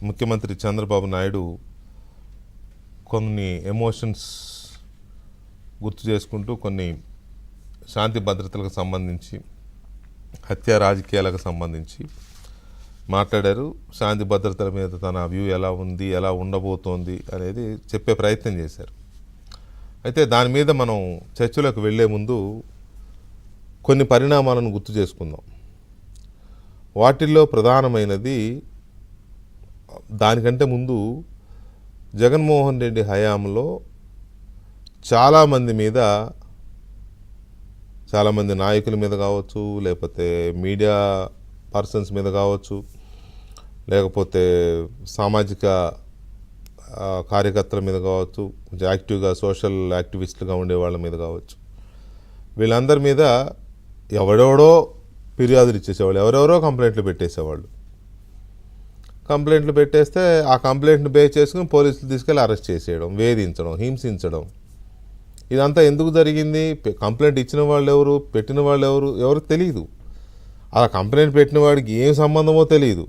ముఖ్యమంత్రి చంద్రబాబు నాయుడు కొన్ని ఎమోషన్స్ గుర్తు చేసుకుంటూ కొన్ని శాంతి భద్రతలకు సంబంధించి హత్య రాజకీయాలకు సంబంధించి మాట్లాడారు. శాంతి భద్రతల మీద తన వ్యూ ఎలా ఉంది, ఎలా ఉండబోతోంది అనేది చెప్పే ప్రయత్నం చేశారు. అయితే దాని మీద మనం చర్చలోకి వెళ్లే ముందు కొన్ని పరిణామాలను గుర్తు చేసుకుందాం. వాటిల్లో ప్రధానమైనది, దానికంటే ముందు జగన్మోహన్ రెడ్డి హయాంలో చాలామంది మీద, చాలామంది నాయకుల మీద కావచ్చు, లేకపోతే మీడియా పర్సన్స్ మీద కావచ్చు, లేకపోతే సామాజిక కార్యకర్తల మీద కావచ్చు, యాక్టివ్గా సోషల్ యాక్టివిస్టులుగా ఉండే వాళ్ళ మీద కావచ్చు, వీళ్ళందరి మీద ఎవడెవడో ఫిర్యాదులు ఇచ్చేసేవాళ్ళు, ఎవరెవరో కంప్లైంట్లు పెట్టేసేవాళ్ళు. కంప్లైంట్లు పెట్టేస్తే ఆ కంప్లైంట్ని బేస్ చేసుకుని పోలీసులు తీసుకెళ్ళి అరెస్ట్ చేసేయడం, వేధించడం, హింసించడం. ఇదంతా ఎందుకు జరిగింది? కంప్లైంట్ ఇచ్చిన వాళ్ళు ఎవరు, పెట్టిన వాళ్ళు ఎవరు తెలియదు. ఆ కంప్లైంట్ పెట్టిన వాడికి ఏం సంబంధమో తెలియదు.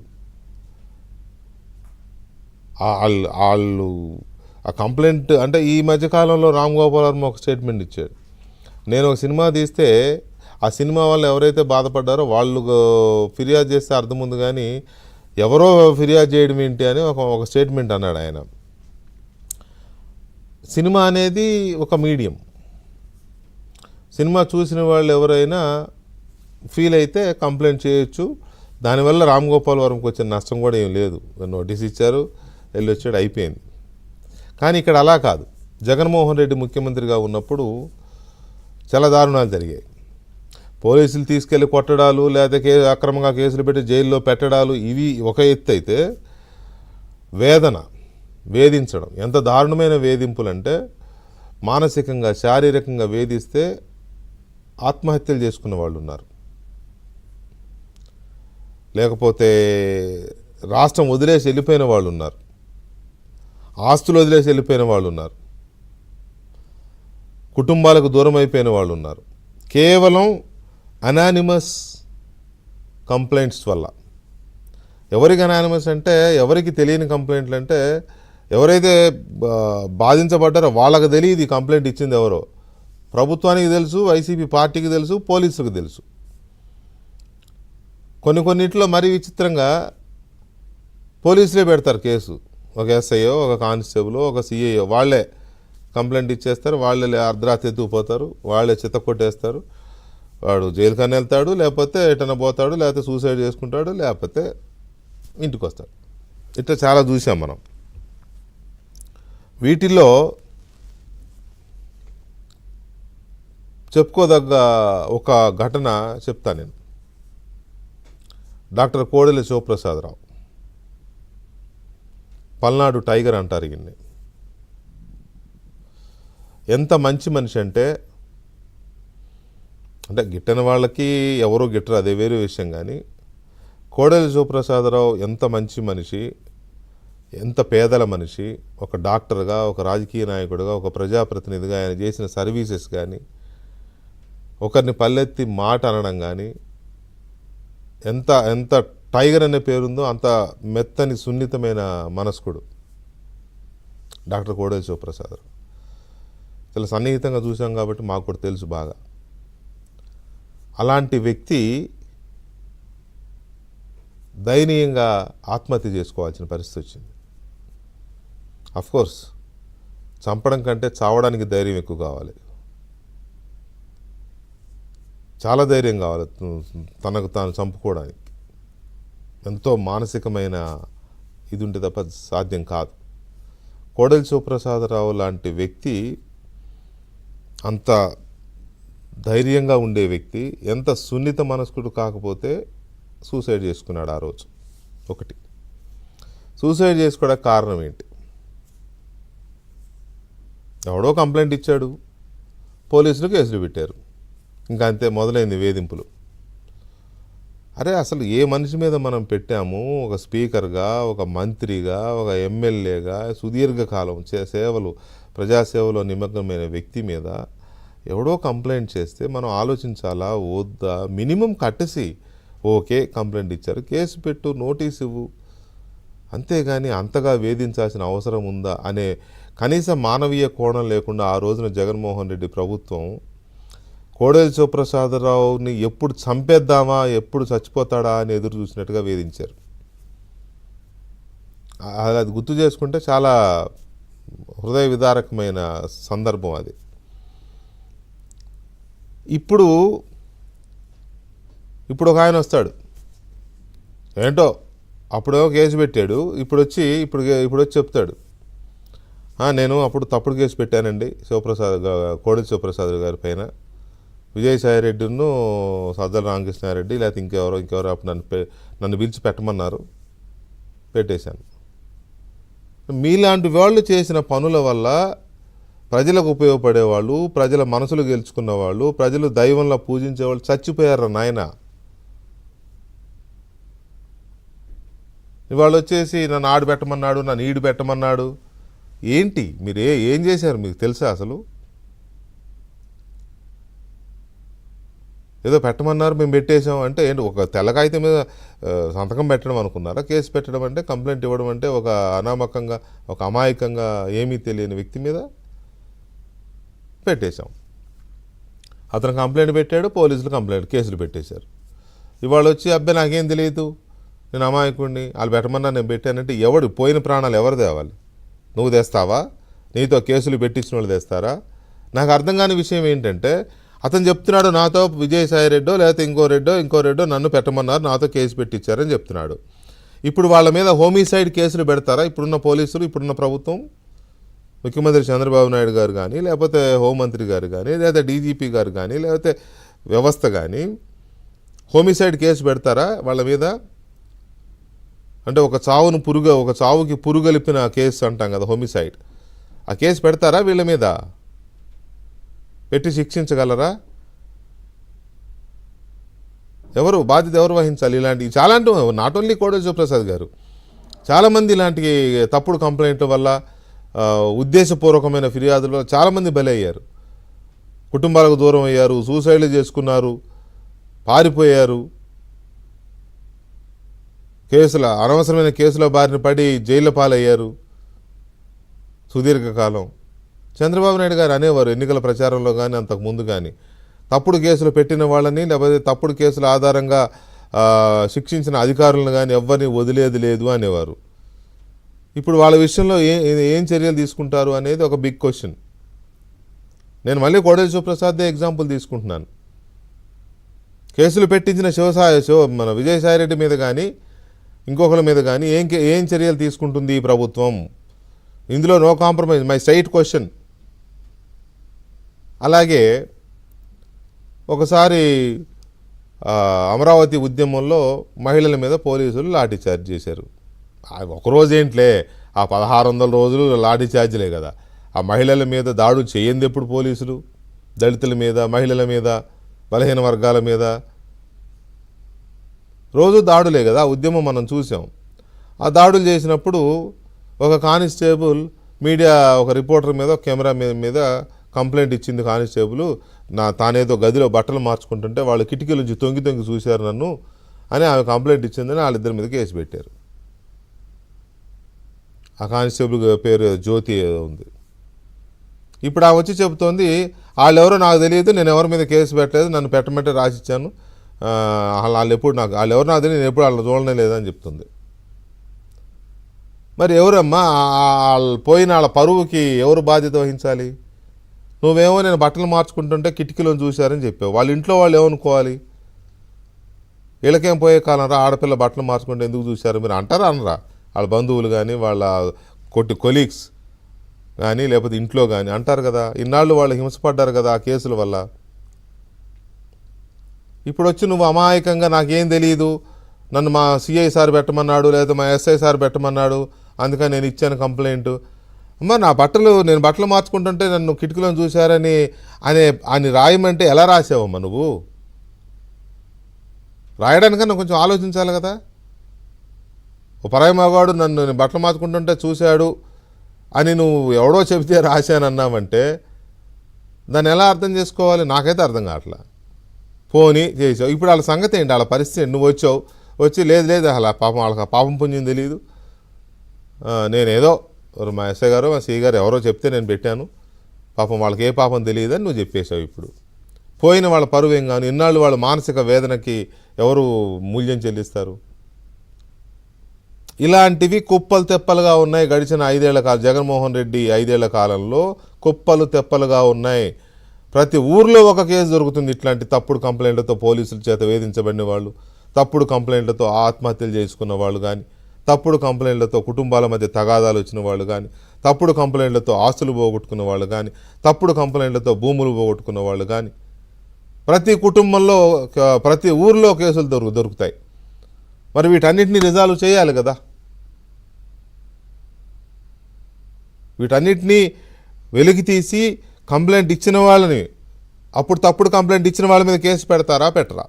వాళ్ళు ఆ కంప్లైంట్ అంటే ఈ మధ్యకాలంలో రామ్ గోపాల్ వర్మ ఒక స్టేట్మెంట్ ఇచ్చాడు. నేను ఒక సినిమా తీస్తే ఆ సినిమా వాళ్ళు ఎవరైతే బాధపడ్డారో వాళ్ళు ఫిర్యాదు చేస్తే అర్థం ఉంది, కానీ ఎవరో ఫిర్యాదు చేయడం ఏంటి అని ఒక స్టేట్మెంట్ అన్నాడు ఆయన. సినిమా అనేది ఒక మీడియం. సినిమా చూసిన వాళ్ళు ఎవరైనా ఫీల్ అయితే కంప్లైంట్ చేయొచ్చు. దానివల్ల రామ్ గోపాల్ వర్మకు వచ్చిన నష్టం కూడా ఏం లేదు. నోటీస్ ఇచ్చారు, వెళ్ళి వచ్చాడు, అయిపోయింది. కానీ ఇక్కడ అలా కాదు. జగన్మోహన్ రెడ్డి ముఖ్యమంత్రిగా ఉన్నప్పుడు చాలా దారుణాలు జరిగాయి. పోలీసులు తీసుకెళ్లి కొట్టడాలు, లేదా అక్రమంగా కేసులు పెట్టి జైల్లో పెట్టడాలు, ఇవి ఒక ఎత్తు అయితే, వేధించడం ఎంత దారుణమైన వేధింపులంటే, మానసికంగా శారీరకంగా వేధిస్తే ఆత్మహత్యలు చేసుకున్న వాళ్ళు ఉన్నారు, లేకపోతే రాష్ట్రం వదిలేసి వెళ్ళిపోయిన వాళ్ళు ఉన్నారు, ఆస్తులు వదిలేసి వెళ్ళిపోయిన వాళ్ళు ఉన్నారు, కుటుంబాలకు దూరం అయిపోయిన వాళ్ళు ఉన్నారు. కేవలం అనానిమస్ కంప్లైంట్స్ వల్ల. ఎవరికి అనానిమస్ అంటే, ఎవరికి తెలియని కంప్లైంట్లు అంటే, ఎవరైతే బాధించబడ్డారో వాళ్ళకి తెలియదు ఈ కంప్లైంట్ ఇచ్చింది ఎవరో. ప్రభుత్వానికి తెలుసు, వైసీపీ పార్టీకి తెలుసు, పోలీసులకు తెలుసు. కొన్నింటిలో మరీ విచిత్రంగా పోలీసులే పెడతారు కేసు. ఒక ఎస్ఐయో, ఒక కానిస్టేబుల్, ఒక సిఐఓ వాళ్ళే కంప్లైంట్ ఇచ్చేస్తారు. వాళ్ళే అర్ధరాత్రి ఎత్తుకుపోతారు, వాళ్ళే చిత్త కొట్టేస్తారు. వాడు జైలుకన్నా వెళ్తాడు, లేకపోతే ఎటన్నా పోతాడు, లేకపోతే సూసైడ్ చేసుకుంటాడు, లేకపోతే ఇంటికి వస్తాడు. ఇట్లా చాలా చూసాం మనం. వీటిల్లో చెప్పుకోదగ్గ ఒక ఘటన చెప్తాను నేను. డాక్టర్ కోడెల శివప్రసాదరావు, పల్నాడు టైగర్ అంటారు ఈయన్ని. ఎంత మంచి మనిషి అంటే గిట్టని వాళ్ళకి ఎవరో గిట్టరు, అదే వేరే విషయం. కానీ కోడెల శివప్రసాదరావు ఎంత మంచి మనిషి, ఎంత పేదల మనిషి. ఒక డాక్టర్గా, ఒక రాజకీయ నాయకుడిగా, ఒక ప్రజాప్రతినిధిగా ఆయన చేసిన సర్వీసెస్ కానీ, ఒకరిని పల్లెత్తి మాట అనడం కానీ, ఎంత టైగర్ అనే పేరుందో అంత మెత్తని సున్నితమైన మనస్కుడు డాక్టర్ కోడెల శివప్రసాదరావు. చాలా సన్నిహితంగా చూసాం కాబట్టి మాకు కూడా తెలుసు బాగా. అలాంటి వ్యక్తి దయనీయంగా ఆత్మహత్య చేసుకోవాల్సిన పరిస్థితి వచ్చింది. అఫ్కోర్స్ చంపడం కంటే చావడానికి ధైర్యం ఎక్కువ కావాలి, చాలా ధైర్యం కావాలి తనకు తాను చంపుకోవడానికి. ఎంతో మానసికమైన ఇది ఉంటే తప్ప సాధ్యం కాదు. కోడెల శివప్రసాదరావు లాంటి వ్యక్తి, అంత ధైర్యంగా ఉండే వ్యక్తి, ఎంత సున్నిత మనస్కుడు కాకపోతే సూసైడ్ చేసుకున్నాడు ఆ రోజు. ఒకటి, సూసైడ్ చేసుకోవడానికి కారణం ఏంటి? ఎవడో కంప్లైంట్ ఇచ్చాడు, పోలీసులు కేసులు పెట్టారు, ఇంకా అంతే, మొదలైంది వేధింపులు. అరే అసలు ఏ మనిషి మీద మనం పెట్టాము? ఒక స్పీకర్గా, ఒక మంత్రిగా, ఒక ఎమ్మెల్యేగా సుదీర్ఘకాలం సేవలు, ప్రజాసేవలో నిమగ్నమైన వ్యక్తి మీద ఎవడో కంప్లైంట్ చేస్తే మనం ఆలోచించాలా వద్దా? మినిమం కట్టసి, ఓకే కంప్లైంట్ ఇచ్చారు, కేసు పెట్టు, నోటీస్ ఇవ్వు, అంతేగాని అంతగా వేధించాల్సిన అవసరం ఉందా అనే కనీస మానవీయ కోణం లేకుండా ఆ రోజున జగన్మోహన్ రెడ్డి ప్రభుత్వం కోడెల శివప్రసాదరావుని ఎప్పుడు చంపేద్దామా, ఎప్పుడు చచ్చిపోతాడా అని ఎదురు చూసినట్టుగా వేధించారు. అది గుర్తు చేసుకుంటే చాలా హృదయ విదారకమైన సందర్భం అది. ఇప్పుడు ఒక ఆయన వస్తాడు, ఏంటో అప్పుడేమో కేసు పెట్టాడు, ఇప్పుడు వచ్చి చెప్తాడు, నేను అప్పుడు తప్పుడు కేసు పెట్టానండి కోడెల శివప్రసాద్ గారి పైన, విజయసాయిరెడ్డిను సజ్జల రామకృష్ణారెడ్డి లేకపోతే ఇంకెవరో అప్పుడు నన్ను పిలిచి పెట్టమన్నారు, పెట్టేశాను. మీలాంటి వాళ్ళు చేసిన పనుల వల్ల ప్రజలకు ఉపయోగపడేవాళ్ళు, ప్రజల మనసులు గెలుచుకున్న వాళ్ళు, ప్రజలు దైవంలా పూజించేవాళ్ళు చచ్చిపోయారు నాయన. ఇవాళ వచ్చేసి నన్ను ఆడు పెట్టమన్నాడు, నన్ను ఈడు పెట్టమన్నాడు. ఏంటి మీరు ఏం చేశారు మీకు తెలుసా? అసలు ఏదో పెట్టమన్నారు మేము పెట్టేశాం అంటే ఏంటి? ఒక తెల్లకాయితే మీద సంతకం పెట్టడం అనుకున్నారా? కేసు పెట్టడం అంటే, కంప్లైంట్ ఇవ్వడం అంటే ఒక అనామకంగా, ఒక అమాయకంగా, ఏమీ తెలియని వ్యక్తి మీద పెట్టేశాం. అతను కంప్లైంట్ పెట్టాడు, పోలీసులు కేసులు పెట్టేశారు. ఇవాళ వచ్చి అబ్బాయి నాకేం తెలియదు, నేను అమాయకుడిని, వాళ్ళు పెట్టమన్నా నేను పెట్టానంటే ఎవడు పోయిన ప్రాణాలు ఎవరు తేవాలి? నువ్వు తెస్తావా? నీతో కేసులు పెట్టించిన వాళ్ళు తెస్తారా? నాకు అర్థం కాని విషయం ఏంటంటే, అతను చెప్తున్నాడు నాతో విజయసాయిరెడ్డో లేకపోతే ఇంకో రెడ్డో నన్ను పెట్టమన్నారు, నాతో కేసు పెట్టించారని చెప్తున్నాడు. ఇప్పుడు వాళ్ళ మీద హోమిసైడ్ కేసులు పెడతారా ఇప్పుడున్న పోలీసులు, ఇప్పుడున్న ప్రభుత్వం? ముఖ్యమంత్రి చంద్రబాబు నాయుడు గారు కానీ, లేకపోతే హోంమంత్రి గారు కానీ, లేకపోతే డీజీపీ గారు కానీ, లేకపోతే వ్యవస్థ కానీ హోమిసైడ్ కేసు పెడతారా వాళ్ళ మీద? అంటే ఒక చావుకి పురుగలిపిన కేసు అంటాం కదా, హోమిసైడ్. ఆ కేసు పెడతారా వీళ్ళ మీద? పెట్టి శిక్షించగలరా? బాధ్యత ఎవరు వహించాలి? ఇలాంటి చాలా అంటే నాట్ ఓన్లీ కోడెల శివప్రసాద్ గారు, చాలామంది ఇలాంటి తప్పుడు కంప్లైంట్ల వల్ల, ఉద్దేశపూర్వకమైన ఫిర్యాదుల వల్ల చాలామంది బలి అయ్యారు. కుటుంబాలకు దూరం అయ్యారు, సూసైడ్లు చేసుకున్నారు, పారిపోయారు, అనవసరమైన కేసుల బారిన పడి జైళ్ళ పాలయ్యారు సుదీర్ఘకాలం. చంద్రబాబు నాయుడు గారు అనేవారు ఎన్నికల ప్రచారంలో కానీ, అంతకుముందు కానీ, తప్పుడు కేసులు పెట్టిన వాళ్ళని లేకపోతే తప్పుడు కేసుల ఆధారంగా శిక్షించిన అధికారులను కానీ ఎవరిని వదిలేది లేదు అనేవారు. ఇప్పుడు వాళ్ళ విషయంలో ఏం చర్యలు తీసుకుంటారు అనేది ఒక బిగ్ క్వశ్చన్. నేను మళ్ళీ కోడెల శివప్రసాద్దే ఎగ్జాంపుల్ తీసుకుంటున్నాను. కేసులు పెట్టించిన మన విజయసాయిరెడ్డి మీద కానీ, ఇంకొకరి మీద కానీ ఏం చర్యలు తీసుకుంటుంది ఈ ప్రభుత్వం? ఇందులో no compromise, my straight question. అలాగే ఒకసారి అమరావతి ఉద్యమంలో మహిళల మీద పోలీసులు లాఠీచార్జ్ చేశారు. ఒకరోజేంట్లే, ఆ 1600 రోజులు లాఠీచార్జ్లే కదా. ఆ మహిళల మీద దాడులు చేయంది ఎప్పుడు పోలీసులు? దళితుల మీద, మహిళల మీద, బలహీన వర్గాల మీద రోజు దాడులే కదా. ఉద్యమం మనం చూసాం. ఆ దాడులు చేసినప్పుడు ఒక కానిస్టేబుల్ ఒక రిపోర్టర్ మీద, కెమెరా మీద కంప్లైంట్ ఇచ్చింది. కానిస్టేబుల్ తానేదో గదిలో బట్టలు మార్చుకుంటుంటే వాళ్ళు కిటికీ నుంచి తొంగి చూశారు నన్ను అని ఆమె కంప్లైంట్ ఇచ్చిందని వాళ్ళిద్దరి మీద కేసు పెట్టారు. ఆ కానిస్టేబుల్ పేరు జ్యోతి ఏదో ఉంది. ఇప్పుడు ఆమె వచ్చి చెబుతోంది, వాళ్ళెవరో నాకు తెలియదు, నేను ఎవరి మీద కేసు పెట్టలేదు, నన్ను పెట్టమంటే రాసిచ్చాను, వాళ్ళెవరు నాకు తెలియదు, నేను ఎప్పుడు వాళ్ళని చూడనే లేదని చెప్తుంది. మరి ఎవరమ్మా పోయిన వాళ్ళ పరువుకి ఎవరు బాధ్యత వహించాలి? నువ్వేమో నేను బట్టలు మార్చుకుంటుంటే కిటికీలో చూశారని చెప్పావు. వాళ్ళ ఇంట్లో వాళ్ళు ఏమనుకోవాలి? వీళ్ళకేం పోయే కాలం రా, ఆడపిల్ల బట్టలు మార్చుకుంటే ఎందుకు చూశారు మీరు అంటారా అనరా? వాళ్ళ బంధువులు కానీ, వాళ్ళ కొలీగ్స్ కానీ, లేకపోతే ఇంట్లో కానీ అంటారు కదా. ఇన్నాళ్ళు వాళ్ళు హింసపడ్డారు కదా ఆ కేసుల వల్ల. ఇప్పుడు వచ్చి నువ్వు అమాయకంగా నాకేం తెలియదు, నన్ను మా సిఐ సార్ పెట్టమన్నాడు, లేదా మా ఎస్ఐ సార్ పెట్టమన్నాడు, అందుకని నేను ఇచ్చాను కంప్లైంట్. అమ్మ నేను బట్టలు మార్చుకుంటుంటే నన్ను కిటికీలో చూశారని అని రాయమంటే ఎలా రాసావమ్మా నువ్వు? రాయడానికన్నా కొంచెం ఆలోచించాలి కదా. ఓ పరాయి మగాడు నేను బట్టలు మార్చుకుంటుంటే చూశాడు అని నువ్వు ఎవడో చెబితే రాశానన్నావంటే దాన్ని ఎలా అర్థం చేసుకోవాలి? నాకైతే అర్థం కావట్లా. పోనీ చేసావు, ఇప్పుడు వాళ్ళ సంగతి ఏంటి, వాళ్ళ పరిస్థితి ఏంటి? నువ్వు వచ్చి లేదు అలా వాళ్ళకి పాపం పుణ్యం తెలియదు, నేనేదో మా ఎస్ఐ గారు మా సిఐ గారు ఎవరో చెప్తే నేను పెట్టాను, పాపం వాళ్ళకి ఏ పాపం తెలియదని నువ్వు చెప్పేశావు. ఇప్పుడు పోయిన వాళ్ళ పరువేం కాను, ఇన్నాళ్ళు వాళ్ళ మానసిక వేదనకి ఎవరు మూల్యం చెల్లిస్తారు? ఇలాంటివి కుప్పలు తెప్పలుగా ఉన్నాయి. గడిచిన 5 ఏళ్ల కాలం, జగన్మోహన్ రెడ్డి 5 ఏళ్ల కాలంలో కుప్పలు తెప్పలుగా ఉన్నాయి. ప్రతి ఊర్లో ఒక కేసు దొరుకుతుంది. ఇట్లాంటి తప్పుడు కంప్లైంట్లతో పోలీసుల చేత వేధించబడిన వాళ్ళు, తప్పుడు కంప్లైంట్లతో ఆత్మహత్యలు చేసుకున్న వాళ్ళు కానీ, తప్పుడు కంప్లైంట్లతో కుటుంబాల మధ్య తగాదాలు వచ్చిన వాళ్ళు కానీ, తప్పుడు కంప్లైంట్లతో ఆస్తులు పోగొట్టుకున్న వాళ్ళు కానీ, తప్పుడు కంప్లైంట్లతో భూములు పోగొట్టుకున్న వాళ్ళు కానీ, ప్రతి కుటుంబంలో ప్రతి ఊర్లో కేసులు దొరుకుతాయి. మరి వీటన్నిటిని రిజాల్వ్ చేయాలి కదా. వీటన్నిటినీ వెలికి తీసి కంప్లైంట్ ఇచ్చిన వాళ్ళని, అప్పుడు తప్పుడు కంప్లైంట్ ఇచ్చిన వాళ్ళ మీద కేసు పెడతారా పెట్టరా?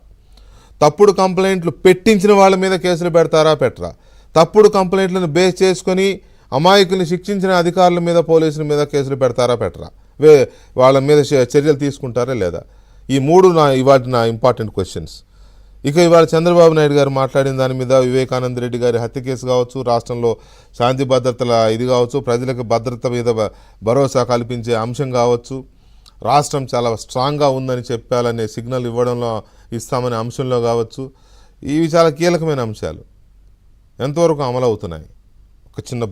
తప్పుడు కంప్లైంట్లు పెట్టించిన వాళ్ళ మీద కేసులు పెడతారా పెట్టరా? తప్పుడు కంప్లైంట్లను బేస్ చేసుకొని అమాయకుల్ని శిక్షించిన అధికారుల మీద, పోలీసుల మీద కేసులు పెడతారా పెట్టరా? వాళ్ళ మీద చర్యలు తీసుకుంటారా లేదా? ఈ 3 ఇవాటి ఇంపార్టెంట్ క్వశ్చన్స్. ఇక ఇవాళ చంద్రబాబు నాయుడు గారు మాట్లాడిన దాని మీద, వివేకానంద రెడ్డి గారి హత్య కేసు కావచ్చు, రాష్ట్రంలో శాంతి భద్రతల ఇది కావచ్చు, ప్రజలకు భద్రత మీద భరోసా కల్పించే అంశం కావచ్చు, రాష్ట్రం చాలా స్ట్రాంగ్గా ఉందని చెప్పాలనే సిగ్నల్ ఇస్తామనే అంశంలో కావచ్చు, ఇవి చాలా కీలకమైన అంశాలు. ఎంతవరకు అమలు అవుతున్నాయి? ఒక చిన్న బ్రేక్.